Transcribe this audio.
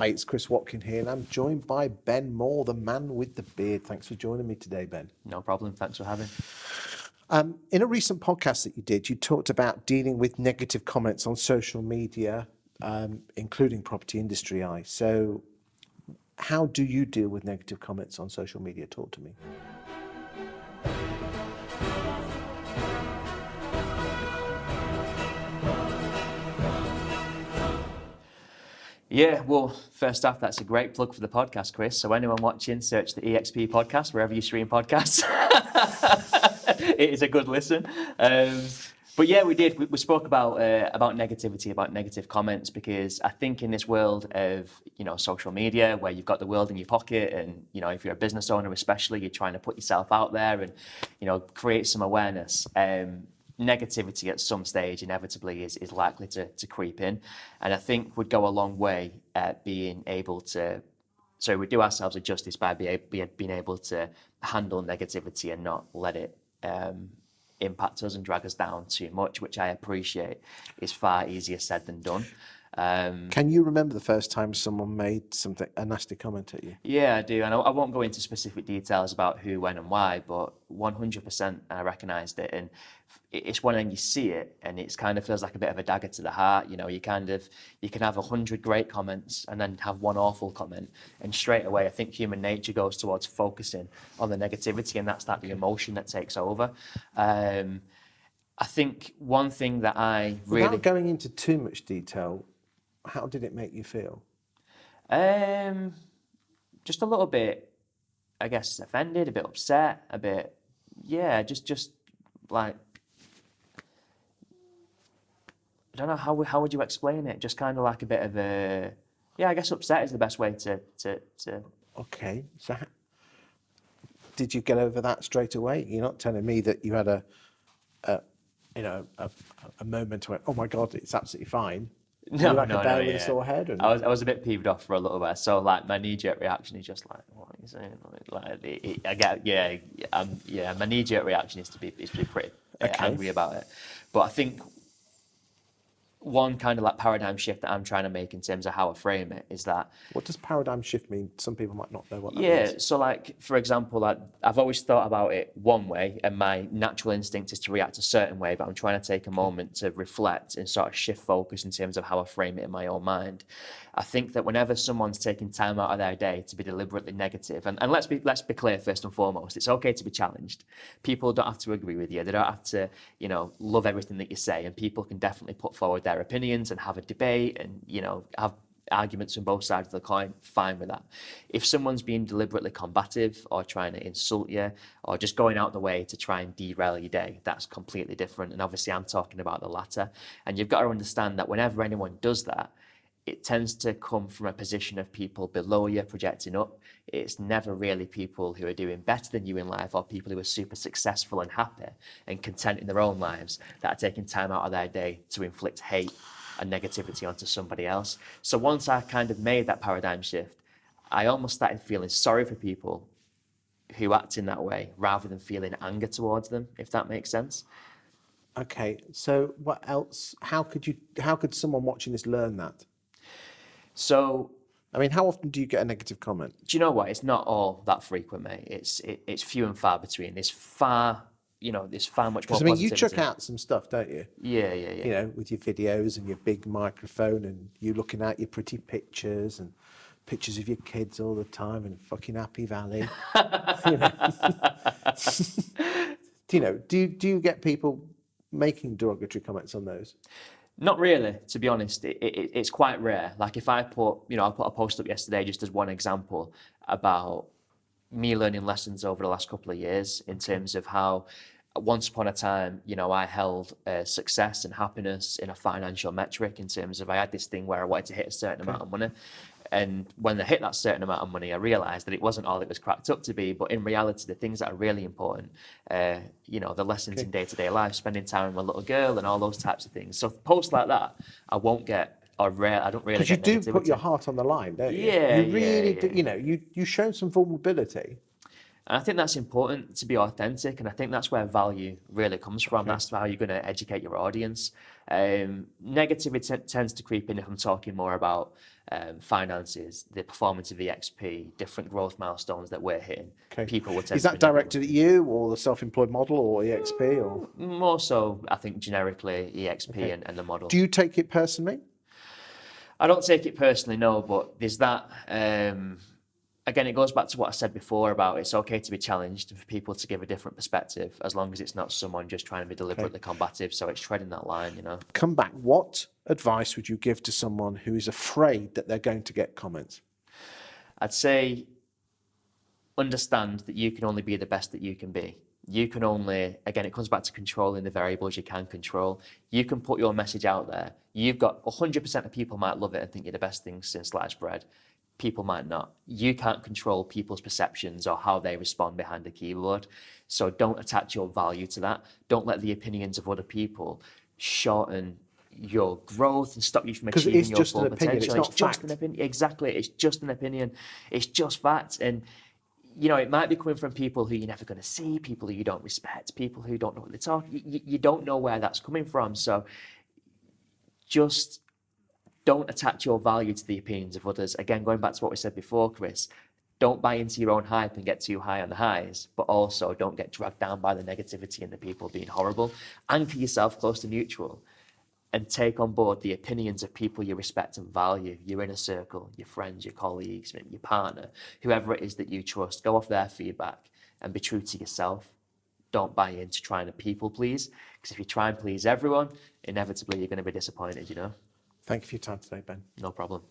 Hi, it's Chris Watkin here, and I'm joined by Ben Moore, the man with the beard. Thanks for joining me today, Ben. No problem. Thanks for having. In a recent podcast that you did, you talked about dealing with negative comments on social media, including Property Industry Eye. So how do you deal with negative comments on social media? Talk to me. Yeah, well, first off, that's a great plug for the podcast, Chris. So anyone watching, search the EXP podcast, wherever you stream podcasts. It is a good listen. But yeah, we did. We spoke about negativity, about negative comments, because I think in this world of, social media, where you've got the world in your pocket, and, if you're a business owner especially, you're trying to put yourself out there and, create some awareness. Negativity at some stage inevitably is likely to creep in, and I think would go a long way at being able to, so we do ourselves a justice by being able to handle negativity and not let it impact us and drag us down too much, which I appreciate is far easier said than done. Can you remember the first time someone made a nasty comment at you? Yeah, I do, and I won't go into specific details about who, when, and why, but 100% I recognised it, and it's when you see it, and it kind of feels like a bit of a dagger to the heart. You can have 100 great comments and then have one awful comment, and straight away I think human nature goes towards focusing on the negativity, and that's the emotion that takes over. I think one thing that I really... Without going into too much detail, how did it make you feel? Just a little bit, I guess, offended, a bit upset, a bit, just like, I don't know, how would you explain it? Just kind of like a bit of a, I guess upset is the best way to. Okay, so did you get over that straight away? You're not telling me that you had a moment where, oh my God, it's absolutely fine. No, with a sore head? And... I was a bit peeved off for a little bit. So like my knee-jerk reaction is just like, what are you saying? My knee-jerk reaction is to be pretty angry about it. But I think one kind of like paradigm shift that I'm trying to make in terms of how I frame it is that... What does paradigm shift mean? Some people might not know what that means. Yeah, so like, for example, like I've always thought about it one way, and my natural instinct is to react a certain way, but I'm trying to take a moment to reflect and sort of shift focus in terms of how I frame it in my own mind. I think that whenever someone's taking time out of their day to be deliberately negative, and let's be clear first and foremost, it's okay to be challenged. People don't have to agree with you. They don't have to, love everything that you say, and people can definitely put forward their opinions and have a debate and, have arguments on both sides of the coin. Fine with that. If someone's being deliberately combative or trying to insult you or just going out the way to try and derail your day, that's completely different. And obviously I'm talking about the latter. And you've got to understand that whenever anyone does that, it tends to come from a position of people below you projecting up. It's never really people who are doing better than you in life or people who are super successful and happy and content in their own lives that are taking time out of their day to inflict hate and negativity onto somebody else. So once I kind of made that paradigm shift, I almost started feeling sorry for people who act in that way rather than feeling anger towards them, if that makes sense. Okay, so what else? How could someone watching this learn that? So, I mean, how often do you get a negative comment? Do you know what? It's not all that frequent, mate. It's few and far between. There's far much more positivity. Because, I mean, you chuck out some stuff, don't you? Yeah. With your videos and your big microphone and you looking at your pretty pictures and pictures of your kids all the time and fucking Happy Valley. Do you get people making derogatory comments on those? Not really, to be honest. It's quite rare. Like if I put a post up yesterday just as one example about me learning lessons over the last couple of years in terms of how once upon a time, I held success and happiness in a financial metric in terms of I had this thing where I wanted to hit a certain amount of money. And when I hit that certain amount of money, I realised that it wasn't all it was cracked up to be, but in reality, the things that are really important, the lessons in day-to-day life, spending time with my little girl and all those types of things. So posts like that, I won't get, I don't really get because you do put your heart on the line, don't you? Yeah, you really do. You show some vulnerability. And I think that's important to be authentic, and I think that's where value really comes from. Okay. That's how you're going to educate your audience. Negativity tends to creep in if I'm talking more about finances, the performance of EXP, different growth milestones that we're hitting. Okay. People will tend Is to that be negative. directed at you or the self-employed model or EXP? Or More so, I think, generically EXP and the model. do you take it personally? I don't take it personally, no, but there's that. Again, it goes back to what I said before about it's okay to be challenged and for people to give a different perspective, as long as it's not someone just trying to be deliberately combative. So it's treading that line, you know. Come back. What advice would you give to someone who is afraid that they're going to get comments? I'd say understand that you can only be the best that you can be. You can only, again, it comes back to controlling the variables you can control. You can put your message out there. You've got 100% of people might love it and think you're the best thing since sliced bread. People might not. You can't control people's perceptions or how they respond behind a keyboard. So don't attach your value to that. Don't let the opinions of other people shorten your growth and stop you from achieving your full potential. It's just an opinion. Exactly. It's just an opinion. It's just fact. And you know, it might be coming from people who you're never going to see, people who you don't respect, people who don't know what they're talking. You don't know where that's coming from. So just don't attach your value to the opinions of others. Again, going back to what we said before, Chris, don't buy into your own hype and get too high on the highs, but also don't get dragged down by the negativity and the people being horrible. Anchor yourself close to neutral and take on board the opinions of people you respect and value, your inner circle, your friends, your colleagues, maybe your partner, whoever it is that you trust. Go off their feedback and be true to yourself. Don't buy into trying to people please, because if you try and please everyone, inevitably you're going to be disappointed, you know? Thank you for your time today, Ben. No problem.